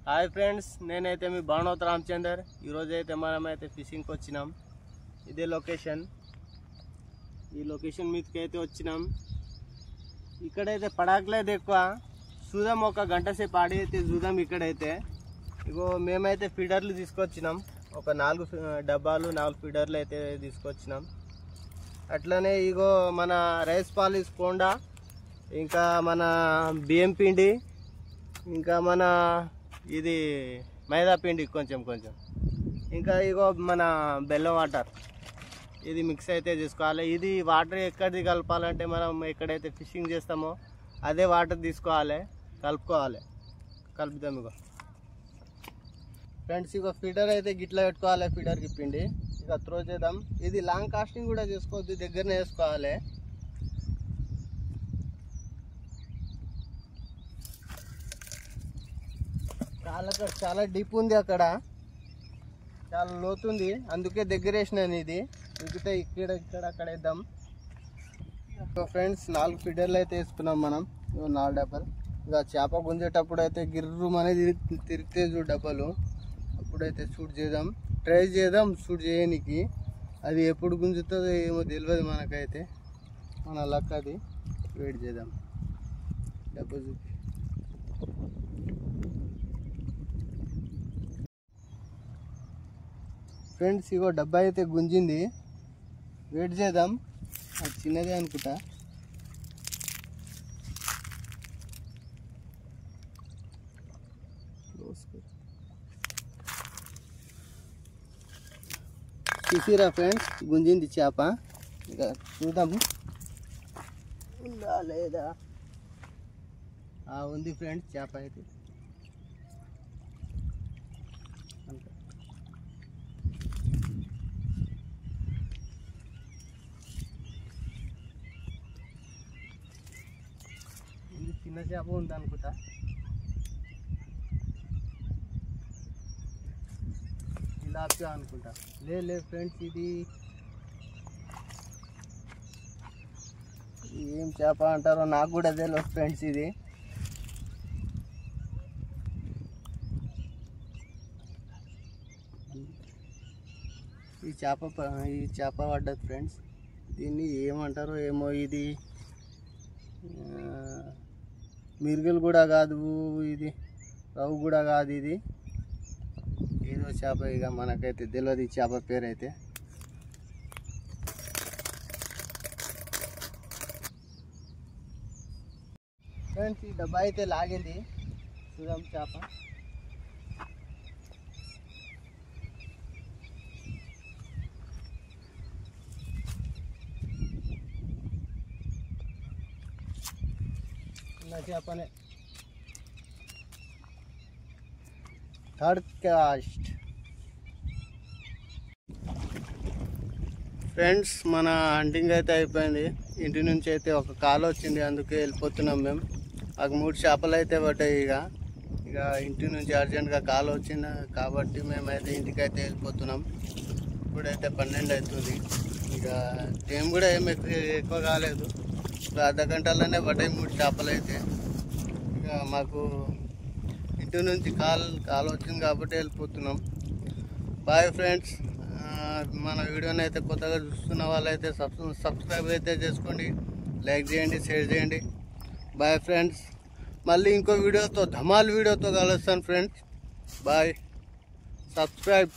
Hi friends, నేనైతే మీ బాణోత్ రామచందర్. ఈరోజు అయితే మనమైతే ఫిషింగ్కి వచ్చినాం. ఇదే లొకేషన్. ఈ లొకేషన్ మీదకి అయితే వచ్చినాం. ఇక్కడైతే పడాకలేదు ఎక్కువ. చూద్దాం, ఒక గంట సేపు ఆడి అయితే చూద్దాం. ఇక్కడైతే ఇగో మేమైతే ఫీడర్లు తీసుకొచ్చినాం. ఒక 4 డబ్బాలు 4 ఫీడర్లు అయితే తీసుకొచ్చినాం. అట్లనే ఇగో మన రైస్ పాలిస్ కోండా, ఇంకా మన బియ్యం పిండి, ఇంకా మన ఇది మైదా పిండి కొంచెం, ఇంకా ఇగో మన బెల్లం వాటర్, ఇది మిక్స్ అయితే చేసుకోవాలి. ఇది వాటర్ ఎక్కడిది కలపాలంటే మనం ఎక్కడైతే ఫిషింగ్ చేస్తామో అదే వాటర్ తీసుకోవాలి, కలుపుదాం. ఇగో ఫ్రెండ్స్, ఇగో ఫీడర్ అయితే గిట్లా పెట్టుకోవాలి. ఫీడర్కి పిండి ఇక త్రో చేద్దాం. ఇది లాంగ్ కాస్టింగ్ కూడా చేసుకోవద్దు, దగ్గరనే వేసుకోవాలి. చాలా డీప్ ఉంది, అక్కడ చాలా లోతుంది, అందుకే దగ్గర వేసినాను. ఇది ఇంకితే ఇక్కడ అక్కడ వేద్దాం. ఫ్రెండ్స్, 4 ఫీడర్లు అయితే వేసుకున్నాం మనం. 4 డబ్బాలు. ఇక చేప గుంజేటప్పుడు అయితే గిర్రు అనేది తిరిగితే చూడు డబ్బాలు, అప్పుడైతే ట్రై చేద్దాం షూట్ చేయడానికి. అది ఎప్పుడు గుంజుతుందో ఏమో తెలియదు మనకైతే, మన లక్ అది. వెయిట్ చేద్దాం. డబ్బా చూపి. ఫ్రెండ్స్, ఇగో డబ్బా అయితే గుంజింది. వెయిట్ చేద్దాం. అది చిన్నదే అనుకుంటా. చూసిరా ఫ్రెండ్స్, గుంజింది చేప. ఇక చూద్దాము ఉందా లేదా. ఉంది ఫ్రెండ్స్ చేప అయితే. చిన్న చేప ఉంది అనుకుంటా. తిలాపియా అనుకుంటా. లేదు ఫ్రెండ్స్, ఇది ఏం చేప అంటారో నాకు కూడా తెలియదు ఫ్రెండ్స్. ఇది ఈ చేప పడ్డది ఫ్రెండ్స్. దీన్ని ఏమంటారో ఏమో. ఇది మిరుగులు కూడా కాదు, ఇది రవ్వు కూడా కాదు. ఇది ఏదో చేప, ఇక మనకైతే తెలియదు ఈ చేప పేరు అయితే. ఫ్రెండ్స్, ఈ డబ్బా అయితే లాగింది. చూద్దాం చేప. చిన్న చేపనే. Third cast. ఫ్రెండ్స్, మన హంటింగ్ అయితే అయిపోయింది. ఇంటి నుంచి అయితే ఒక కాల్ వచ్చింది, అందుకే వెళ్ళిపోతున్నాం మేము. మాకు 3 చేపలు అయితే పడ్డాయి. ఇక ఇంటి నుంచి అర్జెంట్గా కాల్ వచ్చింది కాబట్టి మేమైతే ఇంటికైతే వెళ్ళిపోతున్నాం. ఇప్పుడైతే 12 అవుతుంది. ఇక టైం కూడా ఏమి ఎక్కువ కాలేదు. ఇప్పుడు అర్ధ గంటలోనే పడ్డాయి 3 చేపలు అయితే. ఇక మాకు ఇంటి నుంచి కాల్ వచ్చింది కాబట్టి వెళ్ళిపోతున్నాం. Bye friends. మన వీడియోని అయితే కొత్తగా చూస్తున్న వాళ్ళైతే సబ్స్క్రైబ్ అయితే చేసుకోండి, లైక్ చేయండి, షేర్ చేయండి. Bye friends. మళ్ళీ ఇంకో వీడియోతో, ధమాల్ వీడియోతో కలుస్తాను ఫ్రెండ్స్. బాయ్. సబ్స్క్రైబ్.